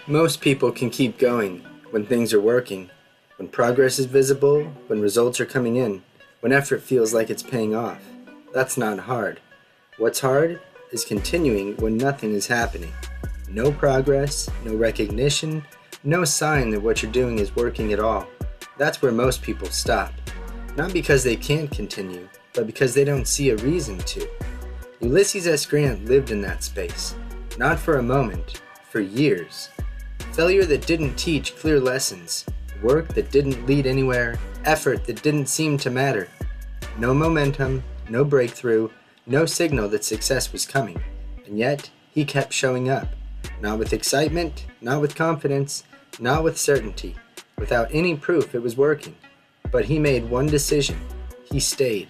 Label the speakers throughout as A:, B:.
A: Most people can keep going when things are working, when progress is visible, when results are coming in, when effort feels like it's paying off. That's not hard. What's hard is continuing when nothing is happening. No progress, no recognition, no sign that what you're doing is working at all. That's where most people stop. Not because they can't continue, but because they don't see a reason to. Ulysses S. Grant lived in that space. Not for a moment, for years. Failure that didn't teach clear lessons, work that didn't lead anywhere, effort that didn't seem to matter. No momentum, no breakthrough, no signal that success was coming. And yet, he kept showing up. Not with excitement, not with confidence, not with certainty, without any proof it was working. But he made one decision. He stayed.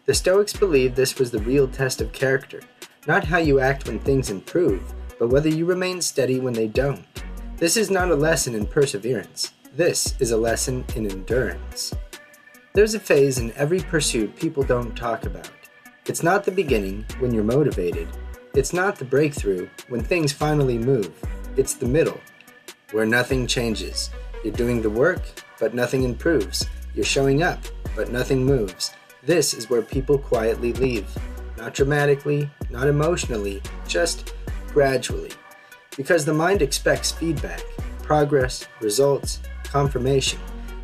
A: The Stoics believed this was the real test of character, not how you act when things improve, but whether you remain steady when they don't. This is not a lesson in perseverance. This is a lesson in endurance. There's a phase in every pursuit people don't talk about. It's not the beginning, when you're motivated. It's not the breakthrough, when things finally move. It's the middle, where nothing changes. You're doing the work, but nothing improves. You're showing up, but nothing moves. This is where people quietly leave. Not dramatically, not emotionally, just gradually. Because the mind expects feedback, progress, results, confirmation,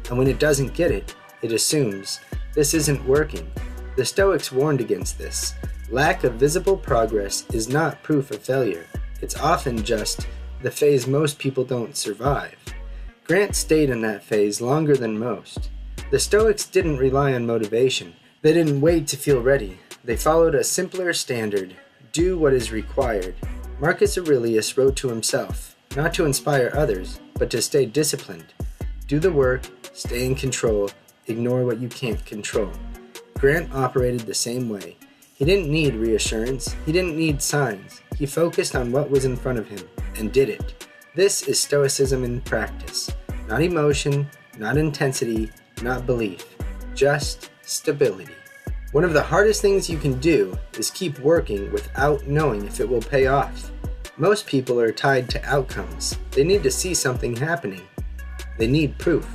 A: and when it doesn't get it, it assumes, this isn't working. The Stoics warned against this. Lack of visible progress is not proof of failure. It's often just the phase most people don't survive. Grant stayed in that phase longer than most. The Stoics didn't rely on motivation. They didn't wait to feel ready. They followed a simpler standard: do what is required. Marcus Aurelius wrote to himself, not to inspire others, but to stay disciplined. Do the work, stay in control, ignore what you can't control. Grant operated the same way. He didn't need reassurance, he didn't need signs. He focused on what was in front of him, and did it. This is Stoicism in practice. Not emotion, not intensity, not belief. Just stability. One of the hardest things you can do is keep working without knowing if it will pay off. Most people are tied to outcomes. They need to see something happening. They need proof.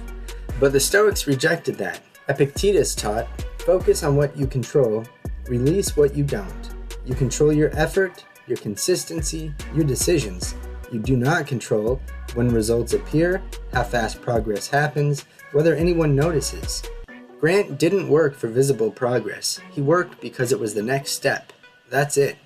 A: But the Stoics rejected that. Epictetus taught, focus on what you control, release what you don't. You control your effort, your consistency, your decisions. You do not control when results appear, how fast progress happens, whether anyone notices. Grant didn't work for visible progress. He worked because it was the next step. That's it.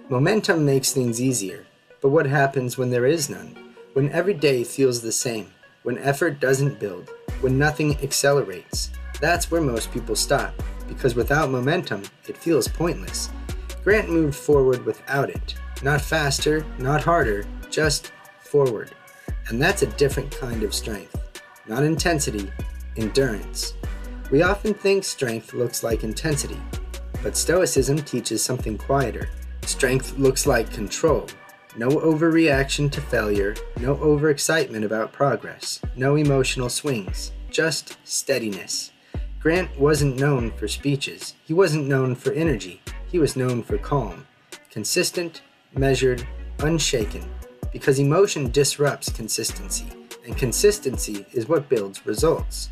A: Momentum makes things easier. But what happens when there is none? When every day feels the same? When effort doesn't build? When nothing accelerates? That's where most people stop. Because without momentum, it feels pointless. Grant moved forward without it. Not faster, not harder, just forward. And that's a different kind of strength. Not intensity, endurance. We often think strength looks like intensity, but Stoicism teaches something quieter. Strength looks like control. No overreaction to failure, no overexcitement about progress, no emotional swings, just steadiness. Grant wasn't known for speeches. He wasn't known for energy. He was known for calm. Consistent, measured, unshaken. Because emotion disrupts consistency, and consistency is what builds results.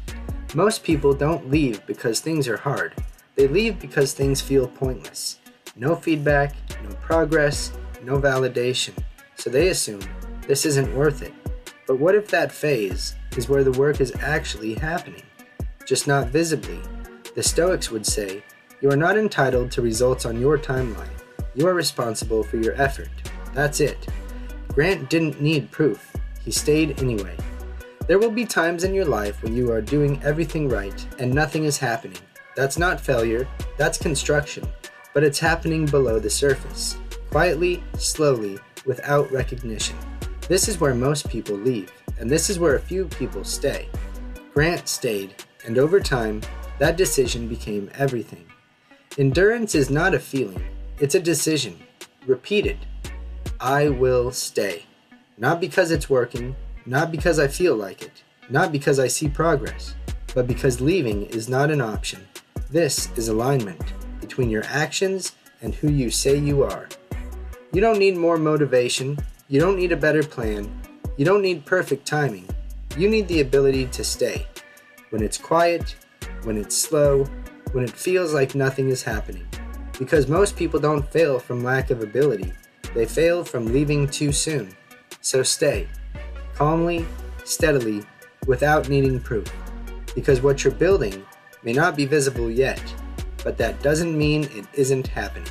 A: Most people don't leave because things are hard. They leave because things feel pointless. No feedback, no progress, no validation. So they assume this isn't worth it. But what if that phase is where the work is actually happening? Just not visibly. The Stoics would say, you are not entitled to results on your timeline. You are responsible for your effort. That's it. Grant didn't need proof. He stayed anyway. There will be times in your life when you are doing everything right and nothing is happening. That's not failure, that's construction, but it's happening below the surface, quietly, slowly, without recognition. This is where most people leave, and this is where a few people stay. Grant stayed, and over time, that decision became everything. Endurance is not a feeling, it's a decision, repeated. I will stay. Not because it's working, not because I feel like it, not because I see progress, but because leaving is not an option. This is alignment between your actions and who you say you are. You don't need more motivation. You don't need a better plan. You don't need perfect timing. You need the ability to stay. When it's quiet, when it's slow, when it feels like nothing is happening. Because most people don't fail from lack of ability. They fail from leaving too soon. So stay. Calmly, steadily, without needing proof. Because what you're building may not be visible yet, but that doesn't mean it isn't happening.